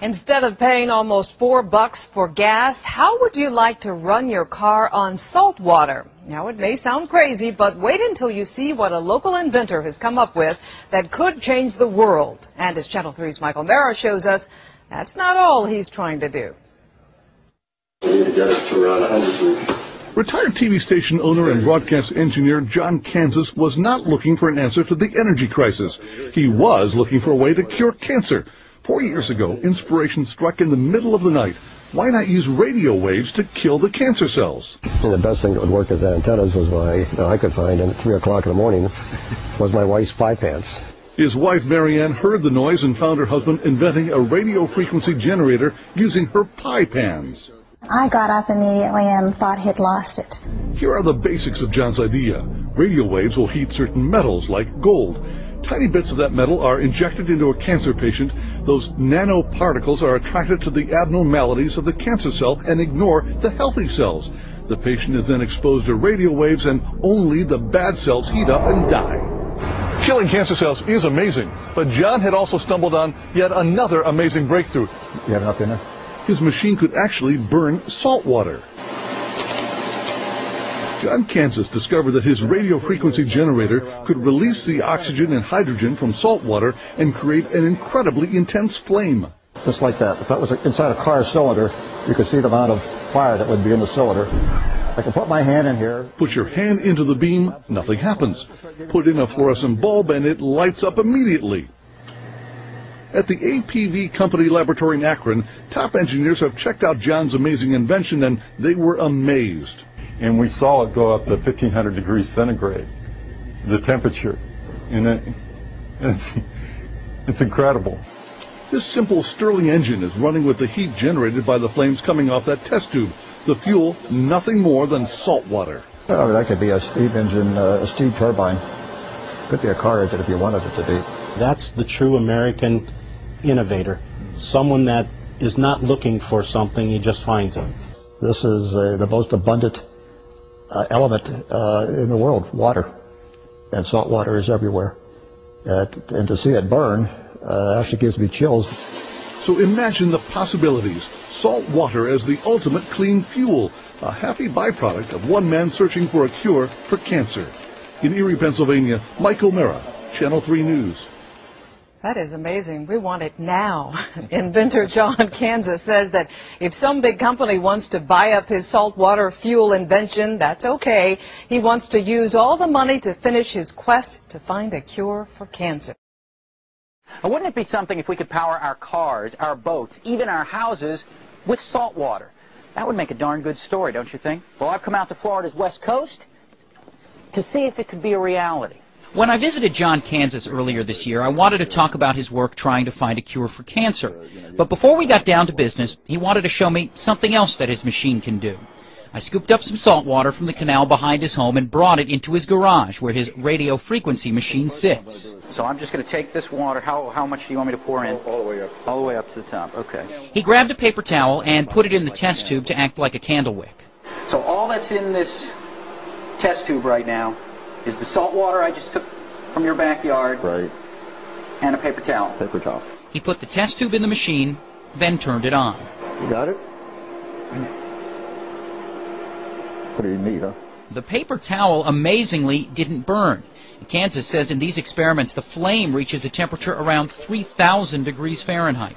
Instead of paying almost $4 for gas, how would you like to run your car on salt water? Now, it may sound crazy, but wait until you see what a local inventor has come up with that could change the world. And as Channel 3's Michael Mara shows us, that's not all he's trying to do. We need to get it to around 100 degrees. Retired TV station owner and broadcast engineer John Kansas was not looking for an answer to the energy crisis. He was looking for a way to cure cancer. 4 years ago, inspiration struck in the middle of the night. Why not use radio waves to kill the cancer cells? And the best thing that would work as antennas was I could find at 3 o'clock in the morning was my wife's pie pants. His wife Marianne heard the noise and found her husband inventing a radio frequency generator using her pie pans. I got up immediately and thought he'd lost it. Here are the basics of John's idea. Radio waves will heat certain metals like gold. Tiny bits of that metal are injected into a cancer patient. Those nanoparticles are attracted to the abnormalities of the cancer cell and ignore the healthy cells. The patient is then exposed to radio waves and only the bad cells heat up and die. Killing cancer cells is amazing, but John had also stumbled on yet another amazing breakthrough. You have enough in there? His machine could actually burn salt water. John Kansas discovered that his radio frequency generator could release the oxygen and hydrogen from salt water and create an incredibly intense flame. Just like that. If that was inside a car cylinder, you could see the amount of fire that would be in the cylinder. I can put my hand in here. Put your hand into the beam, nothing happens. Put in a fluorescent bulb and it lights up immediately. At the APV Company Laboratory in Akron, top engineers have checked out John's amazing invention and they were amazed. And we saw it go up to 1,500 degrees centigrade, the temperature. And it's incredible. This simple Stirling engine is running with the heat generated by the flames coming off that test tube. The fuel, nothing more than salt water. Oh, that could be a steam engine, a steam turbine. Could be a car engine if you wanted it to be. That's the true American innovator. Someone that is not looking for something, he just finds it. This is the most abundant element in the world, water. And salt water is everywhere. And to see it burn actually gives me chills. So imagine the possibilities. Salt water as the ultimate clean fuel, a happy byproduct of one man searching for a cure for cancer. In Erie, Pennsylvania, Michael Mara, Channel 3 News. That is amazing. We want it now. Inventor John Kansas says that if some big company wants to buy up his saltwater fuel invention, that's okay. He wants to use all the money to finish his quest to find a cure for cancer. Wouldn't it be something if we could power our cars, our boats, even our houses with salt water? That would make a darn good story, don't you think? Well, I've come out to Florida's West Coast to see if it could be a reality. When I visited John Kansas earlier this year, I wanted to talk about his work trying to find a cure for cancer. But before we got down to business, he wanted to show me something else that his machine can do. I scooped up some salt water from the canal behind his home and brought it into his garage where his radio frequency machine sits. So I'm just going to take this water. How much do you want me to pour in? All the way up. All the way up to the top. Okay. He grabbed a paper towel and put it in the test tube to act like a candle wick. So all that's in this test tube right now is the salt water I just took from your backyard. Right. And a paper towel. Paper towel. He put the test tube in the machine, then turned it on. You got it? Pretty neat, huh? The paper towel amazingly didn't burn. Kansas says in these experiments the flame reaches a temperature around 3,000 degrees Fahrenheit.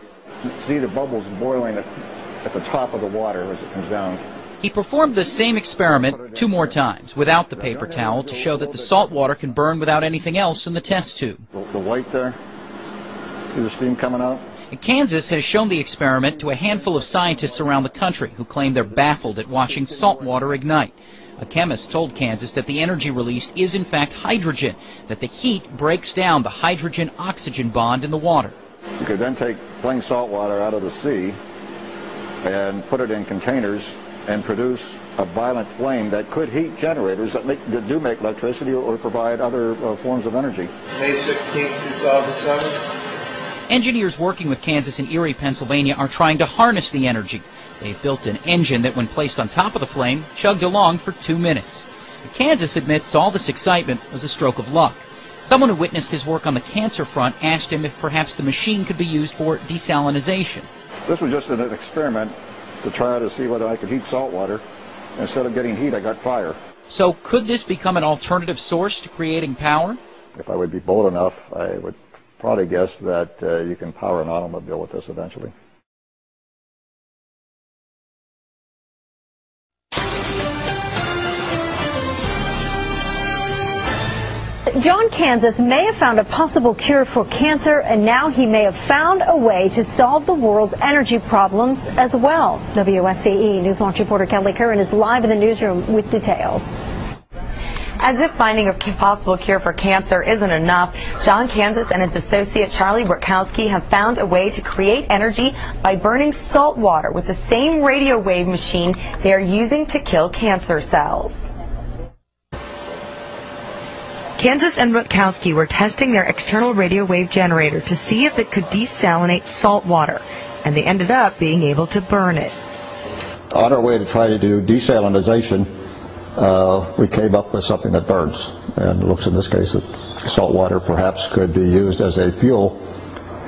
See the bubbles boiling at the top of the water as it comes down. He performed the same experiment 2 more times without the paper towel to show that the salt water can burn without anything else in the test tube. The white there, see the steam coming out? Kansas has shown the experiment to a handful of scientists around the country who claim they're baffled at watching salt water ignite. A chemist told Kansas that the energy released is in fact hydrogen, that the heat breaks down the hydrogen-oxygen bond in the water. You could then take plain salt water out of the sea and put it in containers and produce a violent flame that could heat generators that do make electricity or provide other forms of energy. May 16, 2007. Engineers working with Kansas in Erie, Pennsylvania are trying to harness the energy. They've built an engine that, when placed on top of the flame, chugged along for 2 minutes. Kansas admits all this excitement was a stroke of luck. Someone who witnessed his work on the cancer front asked him if perhaps the machine could be used for desalinization. This was just an experiment to try to see whether I could heat salt water. Instead of getting heat, I got fire. So could this become an alternative source to creating power? If I would be bold enough, I would probably guess that you can power an automobile with this eventually. John Kansas may have found a possible cure for cancer, and now he may have found a way to solve the world's energy problems as well. WSCE Newswatch reporter Kelly Curran is live in the newsroom with details. As if finding a possible cure for cancer isn't enough, John Kansas and his associate Charlie Burkowski have found a way to create energy by burning salt water with the same radio wave machine they are using to kill cancer cells. Kansas and Rutkowski were testing their external radio wave generator to see if it could desalinate salt water, and they ended up being able to burn it. On our way to try to do desalinization, we came up with something that burns, and it looks in this case that salt water perhaps could be used as a fuel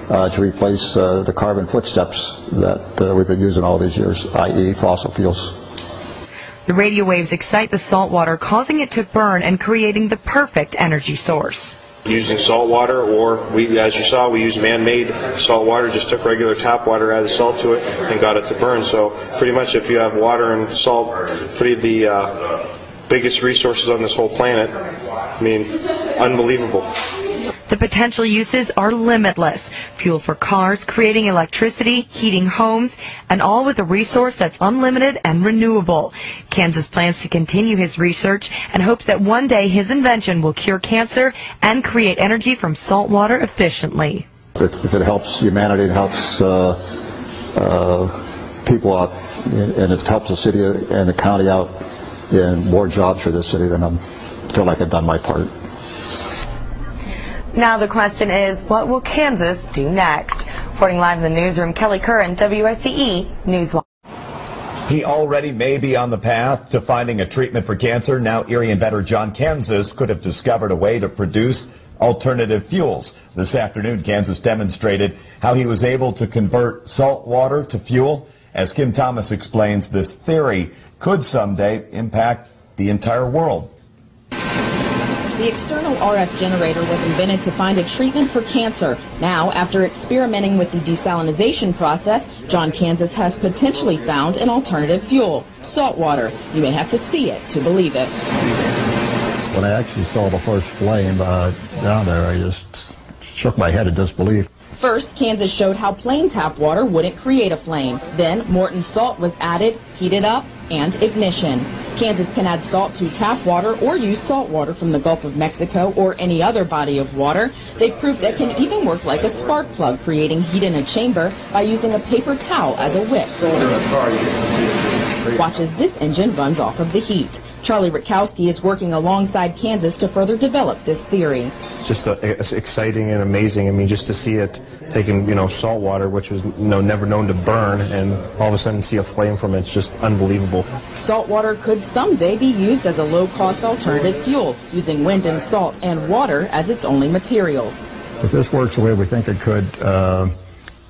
to replace the carbon footsteps that we've been using all these years, i.e. fossil fuels. The radio waves excite the salt water, causing it to burn and creating the perfect energy source. Using salt water, or as you saw, we used man-made salt water, just took regular tap water, added salt to it, and got it to burn. So pretty much if you have water and salt, the biggest resources on this whole planet, I mean, unbelievable. The potential uses are limitless. Fuel for cars, creating electricity, heating homes, and all with a resource that's unlimited and renewable. Kansas plans to continue his research and hopes that one day his invention will cure cancer and create energy from salt water efficiently. If it helps humanity, it helps people out, and it helps the city and the county out in more jobs for this city, then I feel like I've done my part. Now the question is, what will Kansas do next? Reporting live in the newsroom, Kelly Curran, WSCE Newswatch. He already may be on the path to finding a treatment for cancer. Now Erie inventor John Kansas could have discovered a way to produce alternative fuels. This afternoon, Kansas demonstrated how he was able to convert salt water to fuel. As Kim Thomas explains, this theory could someday impact the entire world. The external RF generator was invented to find a treatment for cancer. Now, after experimenting with the desalinization process, John Kansas has potentially found an alternative fuel, salt water. You may have to see it to believe it. When I actually saw the first flame down there, I just shook my head in disbelief. First, Kansas showed how plain tap water wouldn't create a flame. Then, Morton salt was added, heated up, and ignition. Kansas can add salt to tap water or use salt water from the Gulf of Mexico or any other body of water. They've proved it can even work like a spark plug, creating heat in a chamber by using a paper towel as a wick. Watch as this engine runs off of the heat. Charlie Rutkowski is working alongside Kansas to further develop this theory. It's just exciting and amazing. I mean, just to see it taking, salt water, which was never known to burn, and all of a sudden see a flame from it. It's just unbelievable. Salt water could someday be used as a low-cost alternative fuel, using wind and salt and water as its only materials. If this works the way we think it could,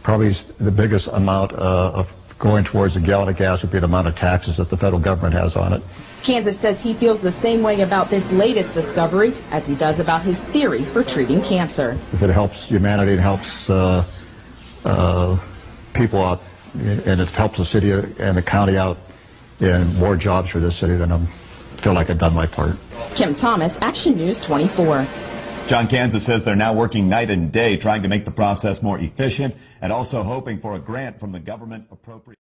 probably the biggest amount of going towards a gallon of gas would be the amount of taxes that the federal government has on it. Kansas says he feels the same way about this latest discovery as he does about his theory for treating cancer. If it helps humanity, it helps people out, and it helps the city and the county out in more jobs for this city, then I feel like I've done my part. Kim Thomas, Action News 24. John Kansas says they're now working night and day trying to make the process more efficient and also hoping for a grant from the government appropriate.